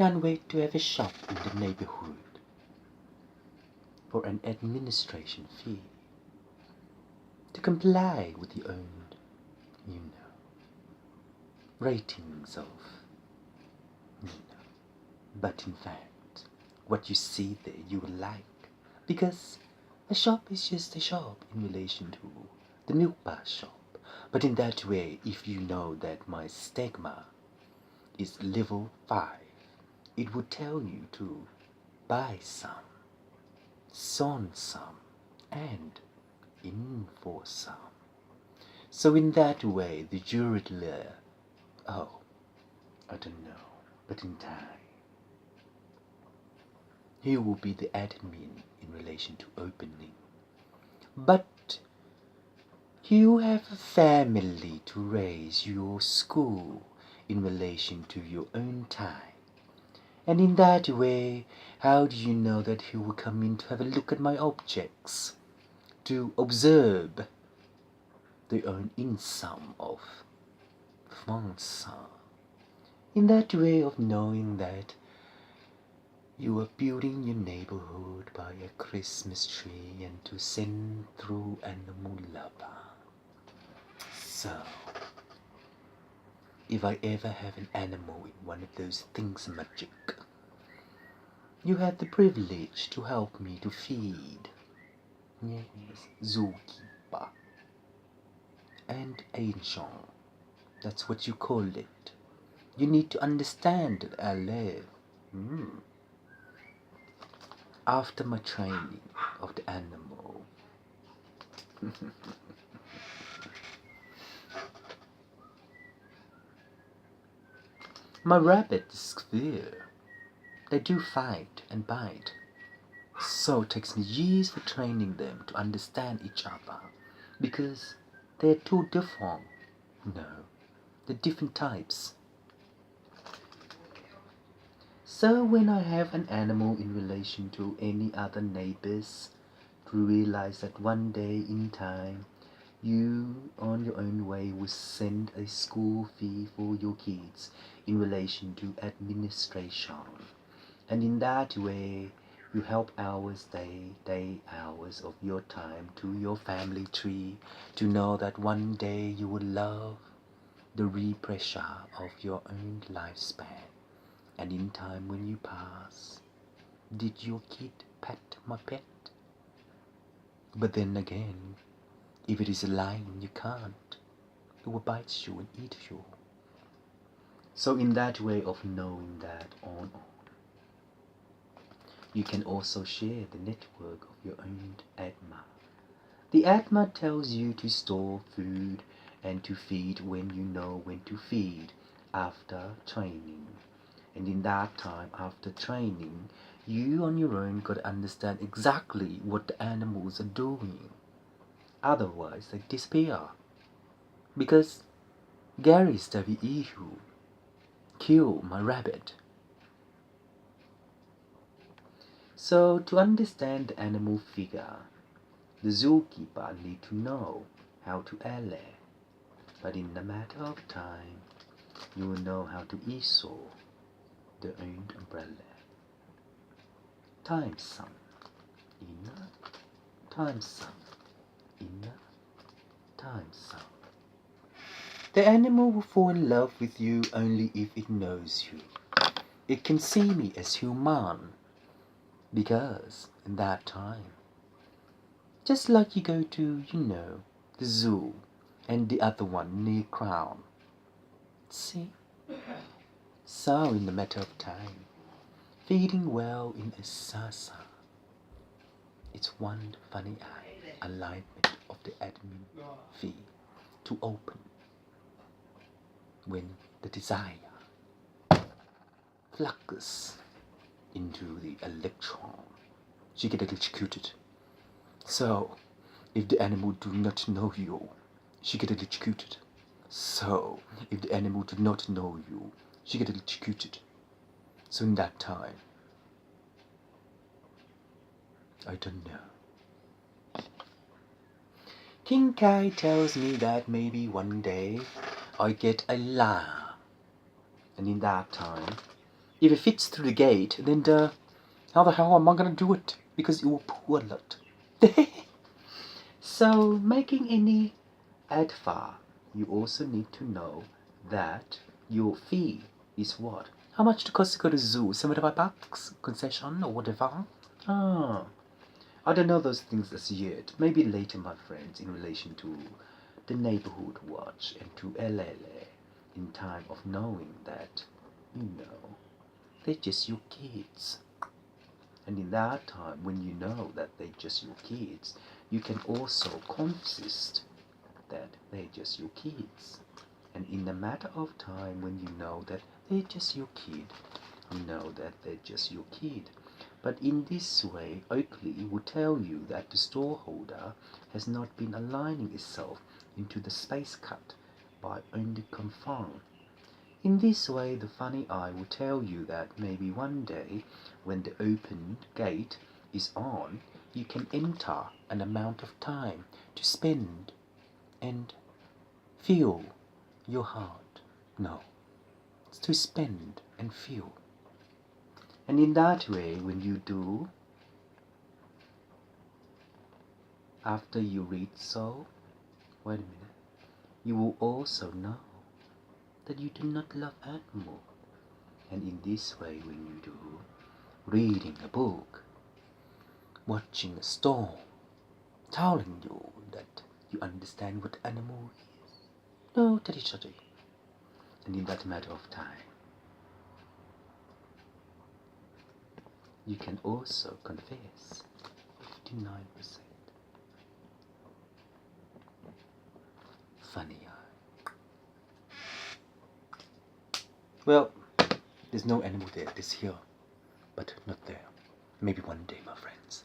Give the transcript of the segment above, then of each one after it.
can't wait to have a shop in the neighborhood for an administration fee to comply with your own, ratings of, you know. But in fact, what you see there you will like, because a shop is just a shop in relation to the milk bar shop. But in that way, if you know that my stigma is level 5, it would tell you to buy some, son some, and in for some. So in that way, the jury layer, oh, I don't know, but in time, he will be the admin in relation to opening. But you have a family to raise your school in relation to your own time. And in that way, how do you know that he will come in to have a look at my objects, to observe the own income of funds? In that way of knowing that you are building your neighborhood by a Christmas tree and to send through animal lover. So, if I ever have an animal in one of those things magic, you have the privilege to help me to feed. Yes, zookeeper. And ancient. That's what you call it. You need to understand that I live. After my training of the animal. My rabbit is clear. They do fight and bite. So it takes me years for training them to understand each other. Because they're too different. No, they're different types. So when I have an animal in relation to any other neighbors, to realize that one day in time, you on your own way will send a school fee for your kids in relation to administration. And in that way, you help hours, day hours of your time to your family tree to know that one day you will love the repressure of your own lifespan. And in time when you pass, did your kid pet my pet? But then again, if it is a lion, you can't. It will bite you and eat you. So in that way of knowing that on, you can also share the network of your own Atma. The Atma tells you to store food and to feed when you know when to feed after training. And in that time, after training, you on your own got to understand exactly what the animals are doing. Otherwise, they disappear. Because Gary's WEU killed my rabbit. So, to understand the animal figure, the zookeeper need to know how to allay. But in a matter of time, you will know how to issue the own umbrella. Time some, inner, time some, inner, time some. The animal will fall in love with you only if it knows you. It can see me as human, because in that time, just like you go to, the zoo and the other one near Crown. See? So in the matter of time, feeding well in a sasa, it's one funny alignment of the admin fee to open when the desire fluxes into the electron. She get electrocuted. So, if the animal do not know you, she get electrocuted. So, if the animal do not know you, she get electrocuted. So in that time, I don't know. King Kai tells me that maybe one day I get a lamb. And in that time, If it fits through the gate, then how the hell am I gonna do it? Because it will poo a lot. So, making any ADFA, you also need to know that your fee is what? How much it costs to go to zoo? $75 concession or whatever? Ah, I don't know those things as yet. Maybe later, my friends, in relation to the neighborhood watch and to LLA, in time of knowing that, they're just your kids. And in that time, when you know that they're just your kids, you can also consist that they're just your kids. And in the matter of time, when you know that they're just your kid, you know that they're just your kid. But in this way, Oakley will tell you that the storeholder has not been aligning itself into the space cut by only confirm. In this way, the funny eye will tell you that maybe one day, when the open gate is on, you can enter an amount of time to spend and feel your heart. No, it's to spend and feel. And in that way, when you do, after you read so, wait a minute, you will also know that you do not love animals. And in this way, when you do, reading a book, watching a storm, telling you that you understand what animal is. No, teddy. And in that matter of time, you can also confess 59%. Funny eye. Well, there's no animal there this year, but not there. Maybe one day, my friends.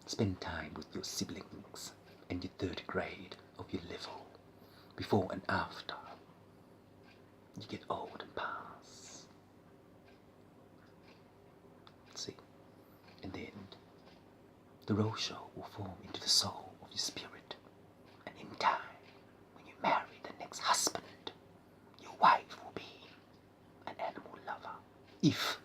Spend time with your siblings in your third grade of your level, before and after you get old and pass. See, and then the rosho will form into the soul of your spirit, and in time, when you marry the next husband, your wife will be an animal lover. If